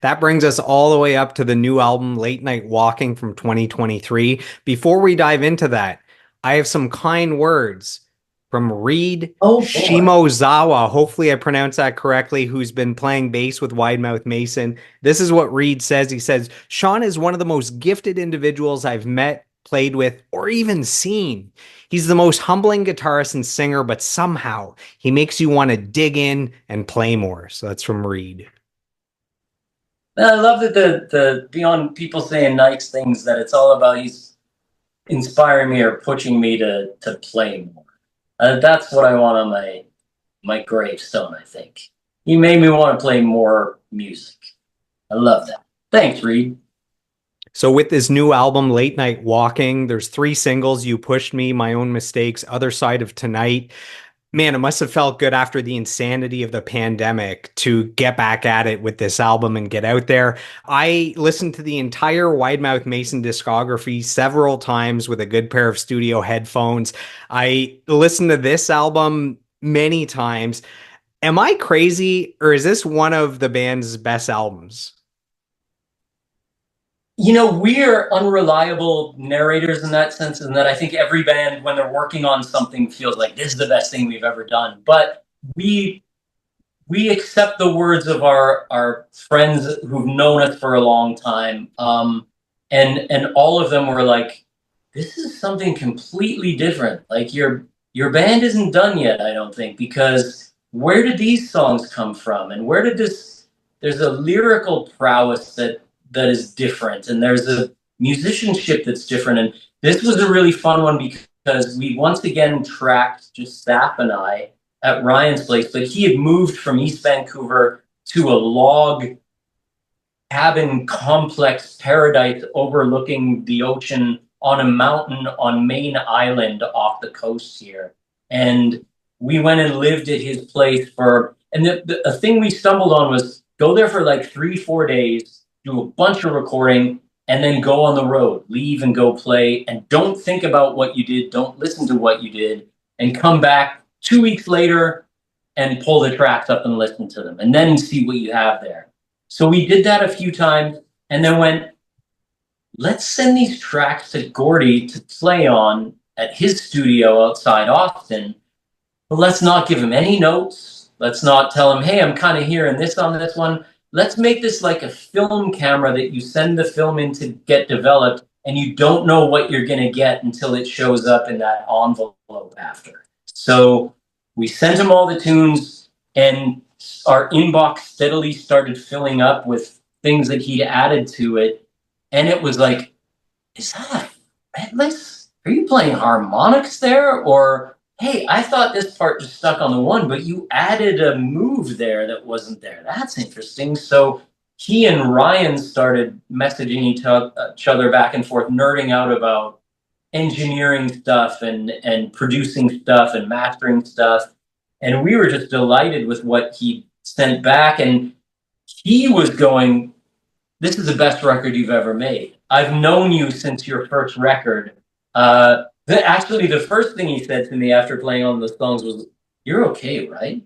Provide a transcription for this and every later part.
That brings us all the way up to the new album, Late Night Walking from 2023. Before we dive into that, I have some kind words from Reed Oh boy. Shimozawa. Hopefully, I pronounced that correctly, who's been playing bass with Wide Mouth Mason. This is what Reed says. He says, Shaun is one of the most gifted individuals I've met, played with, or even seen. He's the most humbling guitarist and singer, but somehow he makes you want to dig in and play more. So that's from Reed. I love that the beyond people saying nice things that it's all about he's inspiring me or pushing me to play more. That's what I want on my gravestone, I think. He made me want to play more music. I love that. Thanks, Reed. So with this new album, Late Night Walking, there's three singles: You Pushed Me, My Own Mistakes, Other Side of Tonight. Man, it must have felt good after the insanity of the pandemic to get back at it with this album and get out there. I listened to the entire Wide Mouth Mason discography several times with a good pair of studio headphones. I listened to this album many times. Am I crazy, or is this one of the band's best albums? We're unreliable narrators in that sense, and that I think every band, when they're working on something, feels like this is the best thing we've ever done. But we we accept the words of our friends who've known us for a long time, and all of them were like, "This is something completely different. Like your band isn't done yet, I don't think, because where did these songs come from, and where did this? There's a lyrical prowess that is different, and there's a musicianship that's different, and this was a really fun one because we once again tracked just Sap and I at Ryan's place, but he had moved from East Vancouver to a log cabin complex paradise overlooking the ocean on a mountain on Main Island off the coast here. And we went and lived at his place and the thing we stumbled on was go there for like 3, 4 days, do a bunch of recording, and then go on the road, leave and go play, and don't think about what you did, don't listen to what you did, and come back 2 weeks later and pull the tracks up and listen to them, and then see what you have there. So we did that a few times, and then went, let's send these tracks to Gordy to play on at his studio outside Austin, but let's not give him any notes. Let's not tell him, hey, I'm kind of hearing this on this one. Let's make this like a film camera that you send the film in to get developed, and you don't know what you're going to get until it shows up in that envelope after. So we sent him all the tunes, and our inbox steadily started filling up with things that he'd added to it. And it was like, is that a fretless? Are you playing harmonics there? Or, hey, I thought this part just stuck on the one, but you added a move there that wasn't there. That's interesting. So he and Ryan started messaging each other back and forth, nerding out about engineering stuff and producing stuff and mastering stuff. And we were just delighted with what he sent back. And he was going, this is the best record you've ever made. I've known you since your first record. Actually, the first thing he said to me after playing on the songs was, you're okay, right?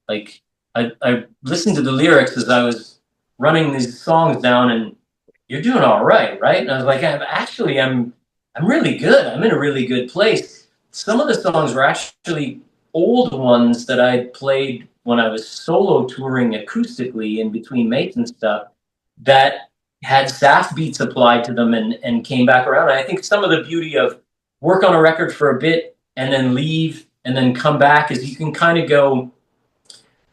Like, I listened to the lyrics as I was running these songs down, and you're doing all right, right? And I was like, I'm really good. I'm in a really good place. Some of the songs were actually old ones that I played when I was solo touring acoustically in between mates and stuff that had staff beats applied to them and came back around. And I think some of the beauty of work on a record for a bit and then leave and then come back is you can kind of go,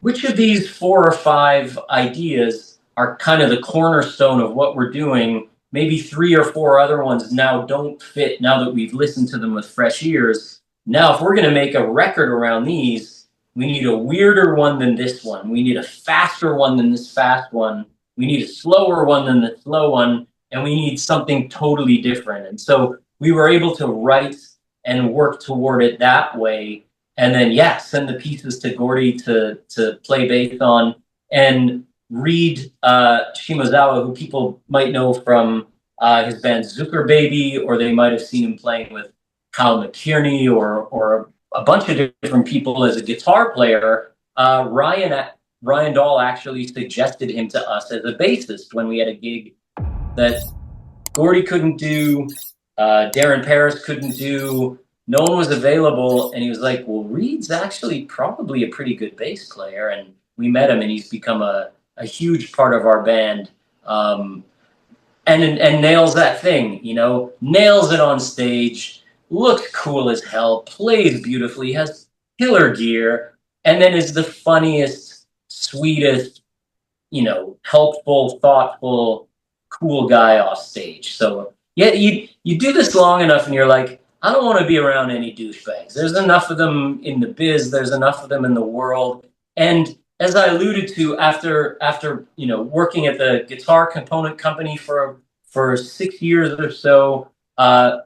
which of these 4 or 5 ideas are kind of the cornerstone of what we're doing? Maybe 3 or 4 other ones now don't fit now that we've listened to them with fresh ears. Now, if we're going to make a record around these, we need a weirder one than this one. We need a faster one than this fast one. We need a slower one than the slow one. And we need something totally different. And so we were able to write and work toward it that way. And then, yeah, send the pieces to Gordy to play bass on. And Reed Shimozawa, who people might know from his band Zucker Baby, or they might have seen him playing with Kyle McKierney or a bunch of different people as a guitar player. Ryan Ryan Dahl actually suggested him to us as a bassist when we had a gig that Gordy couldn't do, Darren Paris couldn't do, no one was available, and he was like, well, Reed's actually probably a pretty good bass player, and we met him, and he's become a huge part of our band. And nails that thing, you know, nails it on stage, looks cool as hell, plays beautifully, has killer gear, and then is the funniest, sweetest, you know, helpful, thoughtful, cool guy off stage. So yeah, you do this long enough, and you're like, I don't want to be around any douchebags. There's enough of them in the biz. There's enough of them in the world. And as I alluded to, after you know working at the guitar component company for 6 years or so, I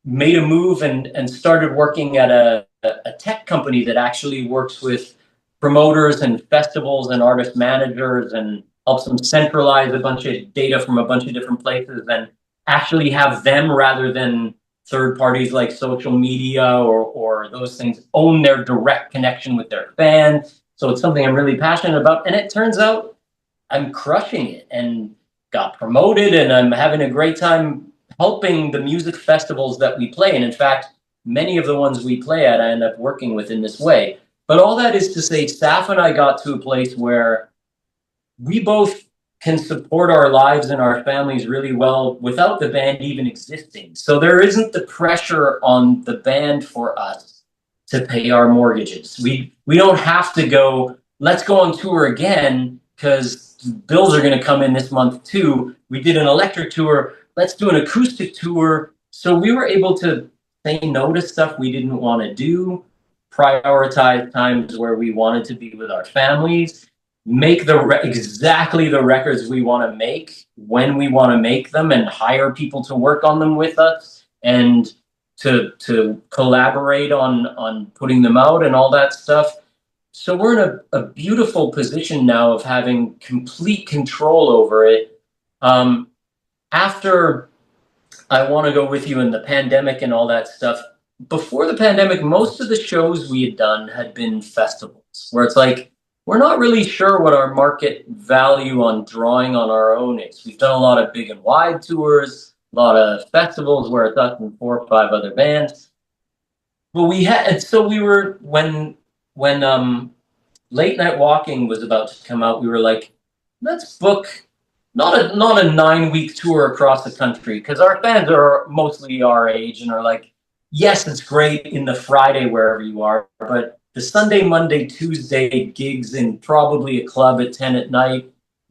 made a move and started working at a tech company that actually works with promoters and festivals and artist managers and helps them centralize a bunch of data from a bunch of different places and actually have them, rather than third parties like social media or those things, own their direct connection with their fans. So it's something I'm really passionate about. And it turns out I'm crushing it and got promoted, and I'm having a great time helping the music festivals that we play. And in fact, many of the ones we play at, I end up working with in this way. But all that is to say, Staff and I got to a place where we both can support our lives and our families really well without the band even existing. So there isn't the pressure on the band for us to pay our mortgages. We don't have to go, let's go on tour again because bills are going to come in this month too. We did an electric tour, let's do an acoustic tour. So we were able to say no to stuff we didn't want to do, prioritize times where we wanted to be with our families, make exactly the records we want to make when we want to make them, and hire people to work on them with us and to collaborate on putting them out and all that stuff. So we're in a beautiful position now of having complete control over it. After I Want to Go With You in the pandemic and all that stuff, before the pandemic, most of the shows we had done had been festivals where it's like, we're not really sure what our market value on drawing on our own is. We've done a lot of big and wide tours, a lot of festivals where it's us and 4 or 5 other bands. But we had, and so we were, when Late Night Walking was about to come out, we were like, let's book not a 9-week tour across the country, because our fans are mostly our age and are like, yes, it's great in the Friday wherever you are, but the Sunday, Monday, Tuesday gigs in probably a club at 10 at night,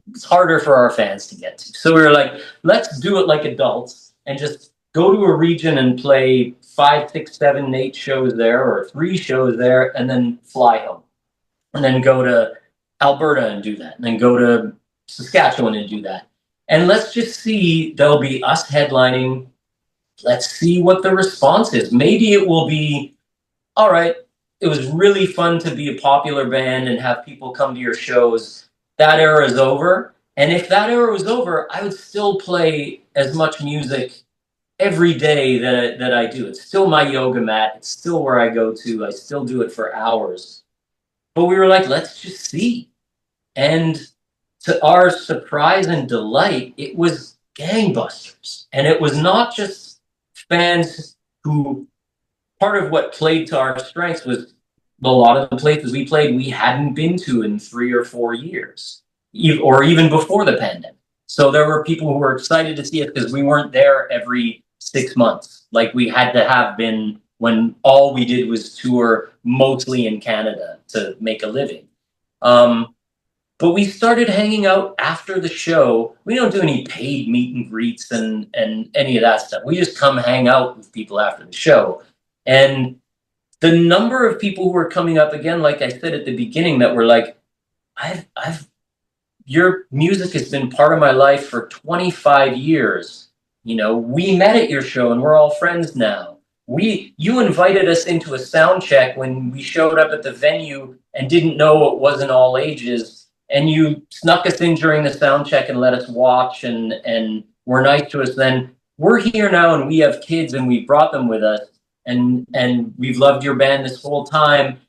it's harder for our fans to get to. So we were like, let's do it like adults and just go to a region and play 5, 6, 7, 8 shows there, or 3 shows there, and then fly home. And then go to Alberta and do that. And then go to Saskatchewan and do that. And let's just see, there'll be us headlining. Let's see what the response is. Maybe it will be, all right, it was really fun to be a popular band and have people come to your shows. That era is over. And if that era was over, I would still play as much music every day that I do. It's still my yoga mat. It's still where I go to. I still do it for hours. But we were like, let's just see. And to our surprise and delight, it was gangbusters. And it was not just fans who, part of what played to our strengths was a lot of the places we played we hadn't been to in 3 or 4 years, or even before the pandemic. So there were people who were excited to see it because we weren't there every 6 months like we had to have been when all we did was tour mostly in Canada to make a living. But we started hanging out after the show. We don't do any paid meet and greets and any of that stuff. We just come hang out with people after the show. And the number of people who were coming up, again, like I said at the beginning, that were like, your music has been part of my life for 25 years. You know, we met at your show and we're all friends now. You invited us into a sound check when we showed up at the venue and didn't know it wasn't all ages. And you snuck us in during the sound check and let us watch and were nice to us. Then we're here now and we have kids and we brought them with us and we've loved your band this whole time.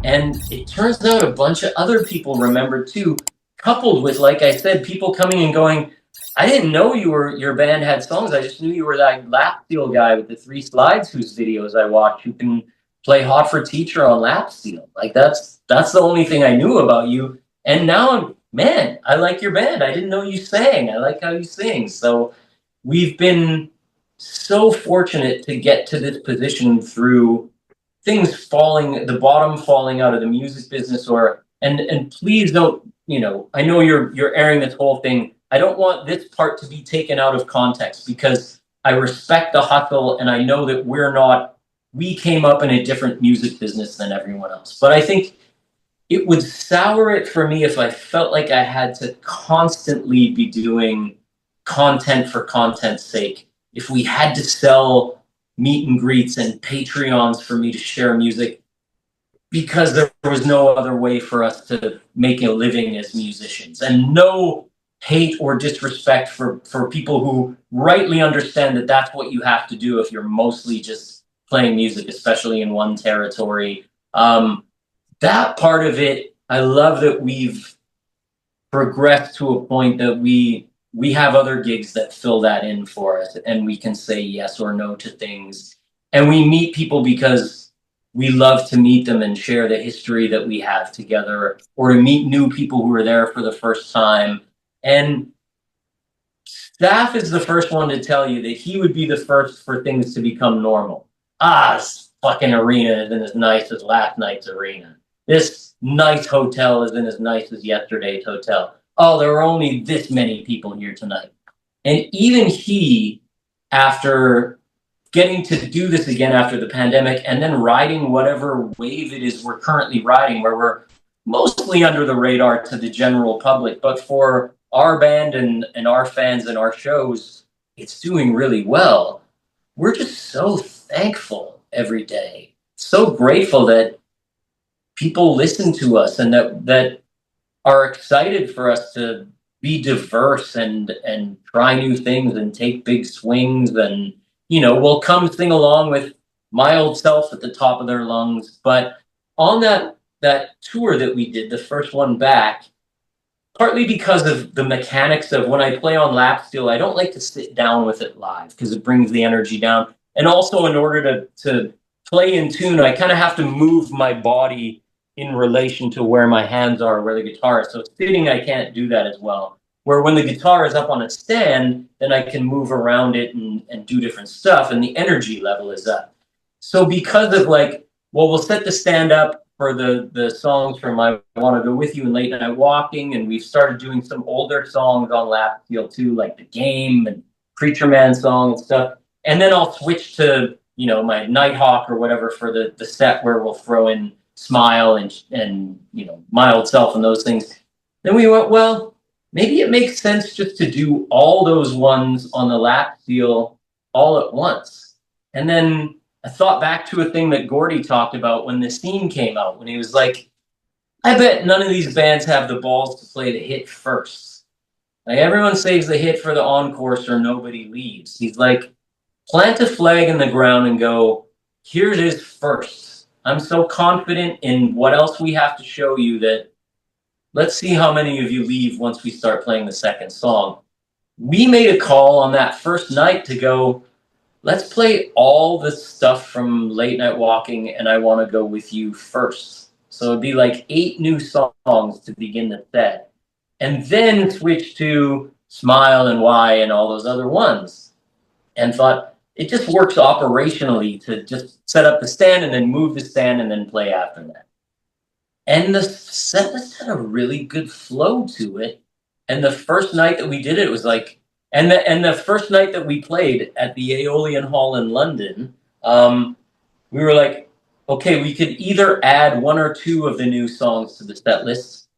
And it turns out a bunch of other people remembered too, coupled with, like I said, people coming and going, I didn't know your band had songs. I just knew you were that lap steel guy with the three slides whose videos I watch who can play Hot for Teacher on lap steel. Like that's the only thing I knew about you. And now man, I like your band. I didn't know you sang. I like how you sing. So we've been so fortunate to get to this position through things falling, the bottom falling out of the music business, or and please don't, I know you're airing this whole thing. I don't want this part to be taken out of context because I respect the hustle and I know that we came up in a different music business than everyone else. But I think it would sour it for me if I felt like I had to constantly be doing content for content's sake. If we had to sell meet and greets and Patreons for me to share music because there was no other way for us to make a living as musicians. And no hate or disrespect for people who rightly understand that that's what you have to do if you're mostly just playing music, especially in one territory. That part of it, I love that we've progressed to a point that we have other gigs that fill that in for us, and we can say yes or no to things, and we meet people because we love to meet them and share the history that we have together, or to meet new people who are there for the first time. And Staff is the first one to tell you that he would be the first for things to become normal. This fucking arena isn't as nice as last night's arena. This nice hotel isn't as nice as yesterday's hotel. Oh, there are only this many people here tonight. And even he, after getting to do this again after the pandemic and then riding whatever wave it is we're currently riding, where we're mostly under the radar to the general public, but for our band and our fans and our shows, it's doing really well. We're just so thankful every day, so grateful that people listen to us and that are excited for us to be diverse and try new things and take big swings, and will come sing along with my old self at the top of their lungs. But on that tour that we did, the first one back, partly because of the mechanics of when I play on lap steel, I don't like to sit down with it live because it brings the energy down. And also, in order to play in tune, I kind of have to move my body in relation to where my hands are, where the guitar is. So sitting, I can't do that as well. Where when the guitar is up on a stand, then I can move around it and do different stuff, and the energy level is up. So because of we'll set the stand up for the songs from I Want to Go With You and Late Night Walking, and we've started doing some older songs on lap steel too, like The Game and Preacher Man song and stuff. And then I'll switch to my Nighthawk or whatever for the set where we'll throw in Smile and My Old Self and those things. Then we went, well, maybe it makes sense just to do all those ones on the lap steel all at once. And then I thought back to a thing that Gordy talked about when the scene came out, when he was like, I bet none of these bands have the balls to play the hit first. Like, everyone saves the hit for the encore or nobody leaves. He's like, plant a flag in the ground and go, here it is first. I'm so confident in what else we have to show you that let's see how many of you leave once we start playing the second song. We made a call on that first night to go, let's play all the stuff from Late Night Walking and I Want to Go With You first. So it'd be like 8 new songs to begin the set. And then switch to Smile and Why and all those other ones. And thought it just works operationally to just set up the stand and then move the stand and then play after that. And the set list had a really good flow to it. And the first night that we did it was like, and the first night that we played at the Aeolian Hall in London, we were like, okay, we could either add 1 or 2 of the new songs to the set list,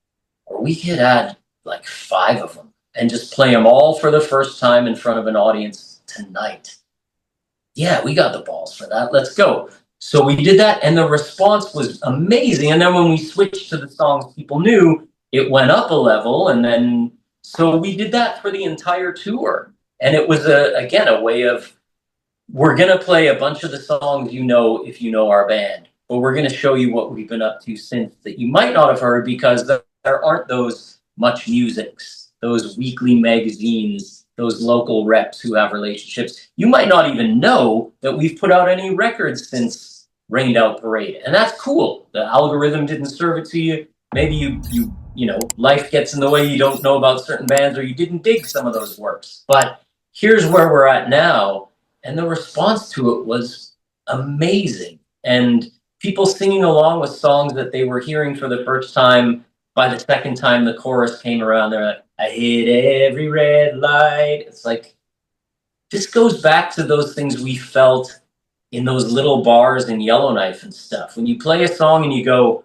or we could add like 5 of them and just play them all for the first time in front of an audience tonight. Yeah, we got the balls for that. Let's go. So we did that, and the response was amazing. And then when we switched to the songs people knew, it went up a level, and then so we did that for the entire tour. And it was again a way of, we're gonna play a bunch of the songs if you know our band. but we're going to show you what we've been up to since that you might not have heard because there aren't those much musics, those weekly magazines, those local reps who have relationships. You might not even know that we've put out any records since Rained Out Parade. And that's cool. The algorithm didn't serve it to you. Maybe life gets in the way, you don't know about certain bands or you didn't dig some of those works. But here's where we're at now. And the response to it was amazing. And people singing along with songs that they were hearing for the first time. By the second time the chorus came around, they're like, I hit every red light. It's like, this goes back to those things we felt in those little bars in Yellowknife and stuff. When you play a song and you go,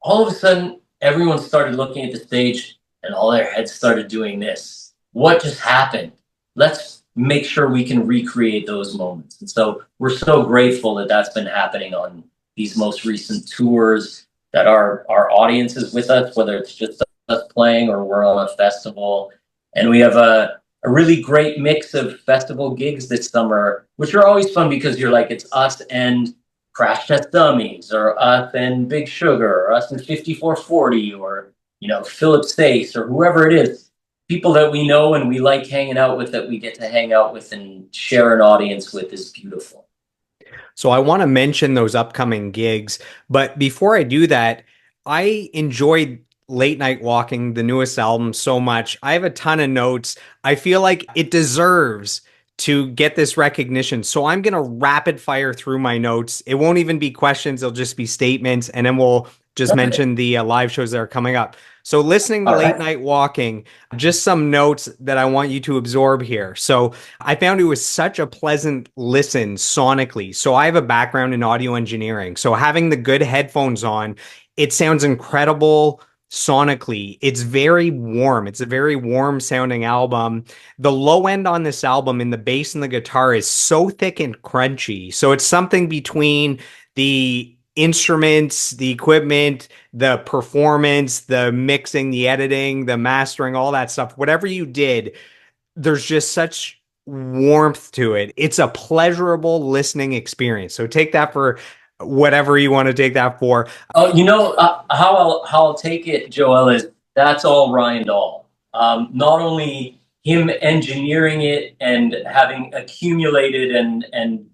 all of a sudden, everyone started looking at the stage and all their heads started doing this. What just happened? Let's make sure we can recreate those moments. And so we're so grateful that that's been happening on these most recent tours, that our audience is with us, whether it's just us playing or we're on a festival. And we have a really great mix of festival gigs this summer, which are always fun because you're like, it's us and Crash Test Dummies, or us and Big Sugar, or us and 5440, or Philip Stace, or whoever it is. People that we know and we like hanging out with, that we get to hang out with and share an audience with, is beautiful. So I want to mention those upcoming gigs, but before I do that, I enjoyed Late Night Walking, the newest album, so much. I have a ton of notes. I feel like it deserves to get this recognition. So I'm going to rapid fire through my notes. It won't even be questions, it'll just be statements, and then we'll just Okay. mention the live shows that are coming up. So listening to All Late right. Night Walking, just some notes that I want you to absorb here. So I found it was such a pleasant listen sonically. So I have a background in audio engineering. So having the good headphones on, it sounds incredible sonically. It's very warm. It's a very warm sounding album. The low end on this album in the bass and the guitar is so thick and crunchy. So it's something between the instruments, the equipment, the performance, the mixing, the editing, the mastering, all that stuff. Whatever you did, there's just such warmth to it. It's a pleasurable listening experience. So take that for whatever you want to take that for. Oh, how I'll take it, Joel, is that's all Ryan Dahl. Not only him engineering it and having accumulated and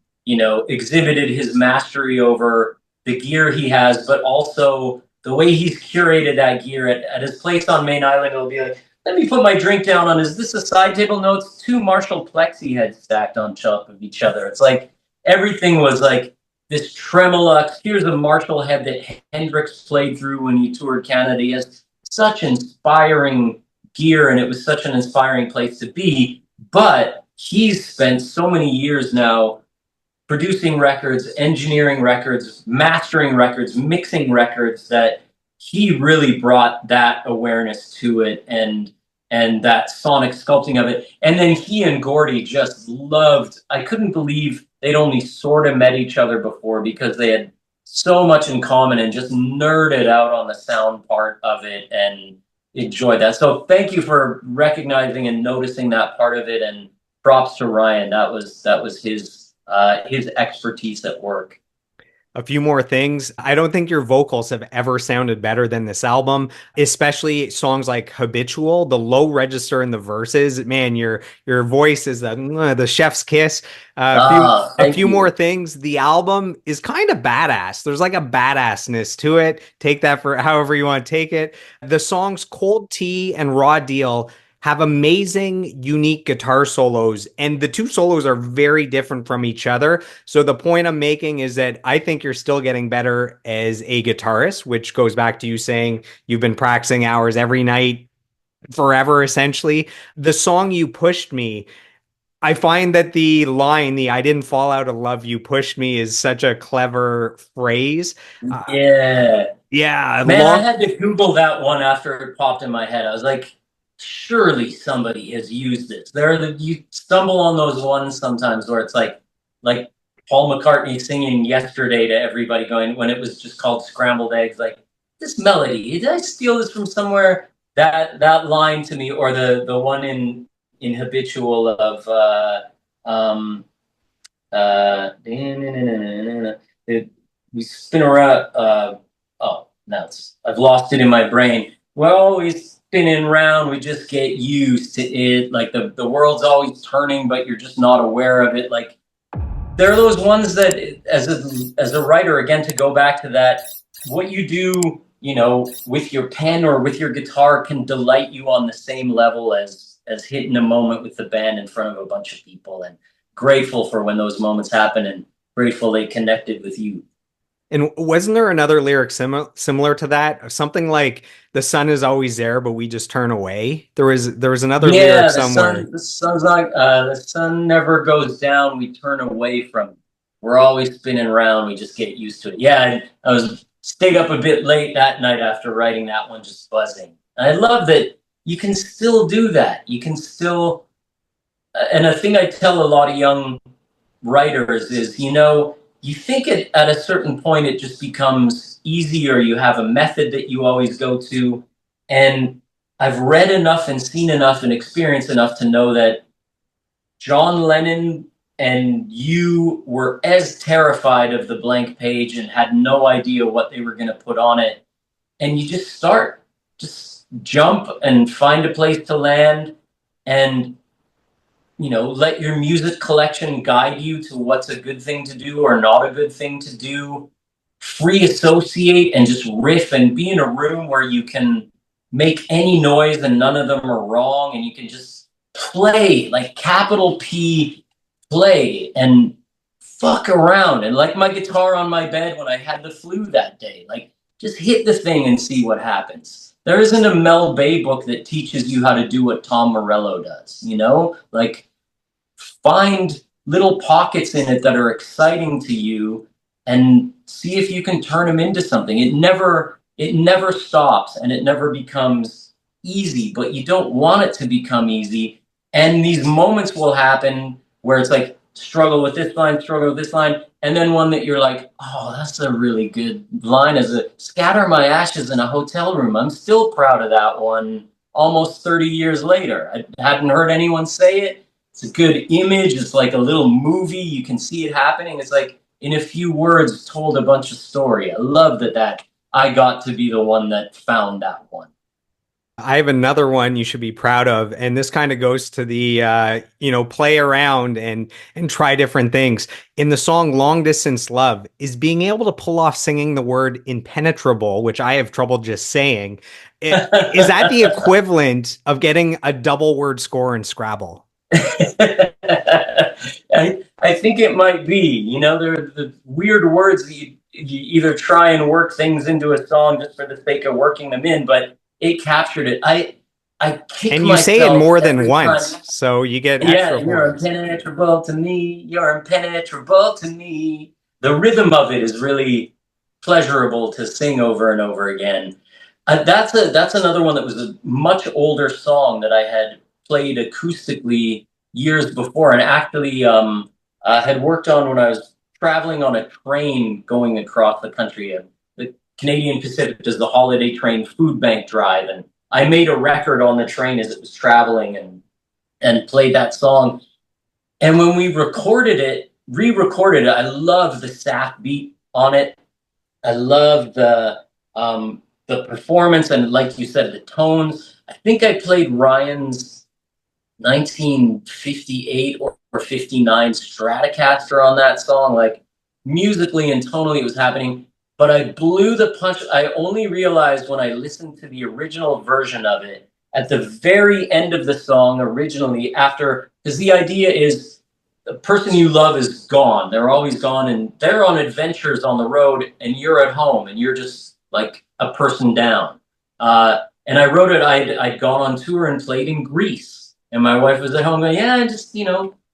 exhibited his mastery over the gear he has, but also the way he's curated that gear at his place on Main Island. It'll be like, let me put my drink down on. Is this a side table? No, it's two Marshall plexi heads stacked on top of each other. It's like everything was like this tremolo. Here's a Marshall head that Hendrix played through when he toured Canada. He has such inspiring gear, and it was such an inspiring place to be. But he's spent so many years now producing records, engineering records, mastering records, mixing records, that he really brought that awareness to it and that sonic sculpting of it. And then he and Gordy just loved. I couldn't believe they'd only sort of met each other before, because they had so much in common and just nerded out on the sound part of it and enjoyed that. So thank you for recognizing and noticing that part of it, and props to Ryan. That was his expertise at work. A few more things. I don't think your vocals have ever sounded better than this album, especially songs like Habitual, the low register in the verses. Man, your voice is the chef's kiss. A Thank few more you. things. The album is kind of badass. There's like a badassness to it. Take that for however you want to take it. The songs Cold Tea and Raw Deal have amazing, unique guitar solos, and the two solos are very different from each other. So the point I'm making is that I think you're still getting better as a guitarist, which goes back to you saying you've been practicing hours every night forever, essentially. The song You Pushed Me, I find that the line, the I didn't fall out of love, you pushed me, is such a clever phrase. Uh, Yeah. yeah, Man, I long. had to Google that one after it popped in my head. I was like, surely somebody has used this. You stumble on those ones sometimes where it's like Paul McCartney singing Yesterday to everybody, going, when it was just called Scrambled Eggs, like, this melody, did I steal this from somewhere? That line to me, or the one in Habitual of um we spin around. Oh, now I've lost it in my brain. We're always spinning around. We just get used to it. Like the world's always turning, but you're just not aware of it. Like there are those ones that, as a writer, again, to go back to that, what you do, with your pen or with your guitar can delight you on the same level as hitting a moment with the band in front of a bunch of people. And grateful for when those moments happen, and grateful they connected with you. And wasn't there another lyric similar to that? Something like the sun is always there, but we just turn away. There was another lyric Yeah, somewhere. the sun never goes down. We turn away from it. We're always spinning around. We just get used to it. Yeah, I was stayed up a bit late that night after writing that one, just buzzing. And I love that you can still do that. You can still, and a thing I tell a lot of young writers is, you think at a certain point it just becomes easier. You have a method that you always go to. And I've read enough and seen enough and experienced enough to know that John Lennon and you were as terrified of the blank page and had no idea what they were going to put on it. And you just start, just jump and find a place to land, and let your music collection guide you to what's a good thing to do or not a good thing to do. Free associate and just riff and be in a room where you can make any noise and none of them are wrong, and you can just play, like capital P, play and fuck around. And like my guitar on my bed when I had the flu that day, like just hit the thing and see what happens. There isn't a Mel Bay book that teaches you how to do what Tom Morello does, like find little pockets in it that are exciting to you and see if you can turn them into something. It never stops and it never becomes easy, but you don't want it to become easy. And these moments will happen where it's like struggle with this line, struggle with this line, and then one that you're like, oh, that's a really good line, as a scatter my ashes in a hotel room. I'm still proud of that one almost 30 years later. I hadn't heard anyone say it. It's a good image. It's like a little movie. You can see it happening. It's like in a few words told a bunch of story. I love that I got to be the one that found that one. I have another one you should be proud of, and this kind of goes to the play around and try different things. In the song "Long Distance Love," is being able to pull off singing the word "impenetrable," which I have trouble just saying. Is that the equivalent of getting a double word score in Scrabble? I think it might be. There are the weird words that you either try and work things into a song just for the sake of working them in, but it captured it. I kick And you say it myself more than every time. once, so you get Yeah, extra you're points. impenetrable to me. You're impenetrable to me. The rhythm of it is really pleasurable to sing over and over again. That's another one that was a much older song that I had played acoustically years before, and actually had worked on when I was traveling on a train going across the country. The Canadian Pacific does the holiday train food bank drive, and I made a record on the train as it was traveling, and played that song. And when we re-recorded it, I love the sack beat on it. I love the performance, and like you said, the tones. I think I played Ryan's 1958 or 59 Stratocaster on that song. Like musically and tonally, it was happening. But I blew the punch. I only realized when I listened to the original version of it at the very end of the song originally, after, because the idea is the person you love is gone. They're always gone, and they're on adventures on the road, and you're at home, and you're just like a person down. And I wrote it. I'd gone on tour and played in Greece, and my wife was at home going, "Yeah, just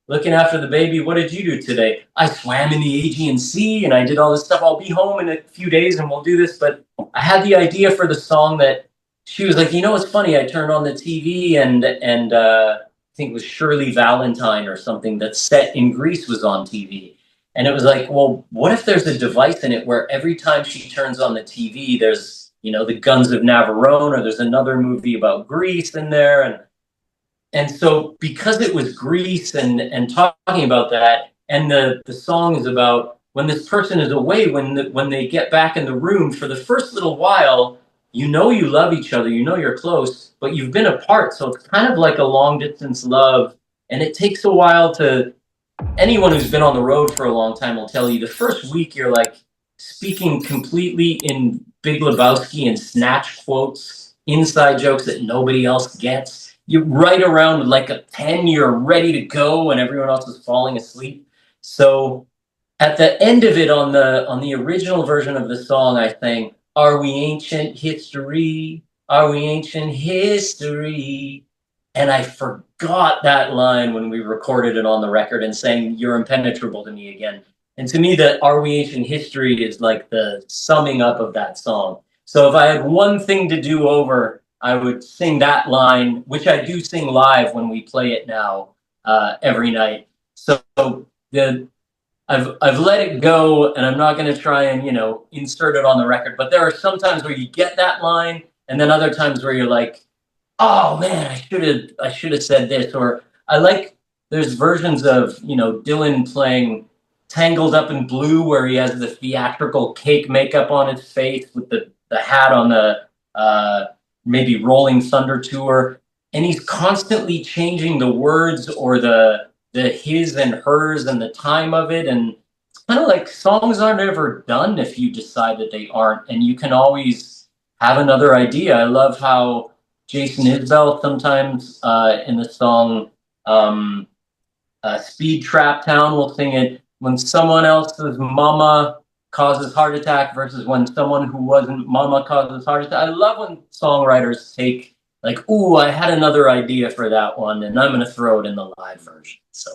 looking after the baby. What did you do today?" "I swam in the Aegean Sea and I did all this stuff. I'll be home in a few days and we'll do this." But I had the idea for the song that she was like, "It's funny. I turned on the TV and I think it was Shirley Valentine or something that's set in Greece was on TV." And it was like, well, what if there's a device in it where every time she turns on the TV, there's, the Guns of Navarone, or there's another movie about Greece in there. And so because it was Greece and talking about that, and the song is about when this person is away, when they get back in the room for the first little while, you know you love each other, you know you're close, but you've been apart, so it's kind of like a long distance love, and it takes a while to. Anyone who's been on the road for a long time will tell you the first week you're like speaking completely in Big Lebowski and snatch quotes, inside jokes that nobody else gets. You write around like a pen, you're ready to go, and everyone else is falling asleep. So at the end of it, on the original version of the song, I sang, "Are we ancient history? Are we ancient history?" And I forgot that line when we recorded it on the record and sang "You're Impenetrable to Me" again. And to me, the "Are we ancient history" is like the summing up of that song. So if I had one thing to do over, I would sing that line, which I do sing live when we play it now every night. So the I've let it go, and I'm not going to try and insert it on the record. But there are some times where you get that line, and then other times where you're like, "Oh man, I should have said this." Or I like there's versions of Dylan playing "Tangled Up in Blue" where he has the theatrical cake makeup on his face with the hat on the maybe Rolling Thunder tour, and he's constantly changing the words or the his and hers and the time of it. And it's kind of like songs aren't ever done if you decide that they aren't, and you can always have another idea. I love how Jason Isbell sometimes in the song Speed Trap Town will sing it when someone else's mama causes heart attack versus when someone who wasn't mama causes heart attack. I love when songwriters take like, "Ooh, I had another idea for that one, and I'm going to throw it in the live version." So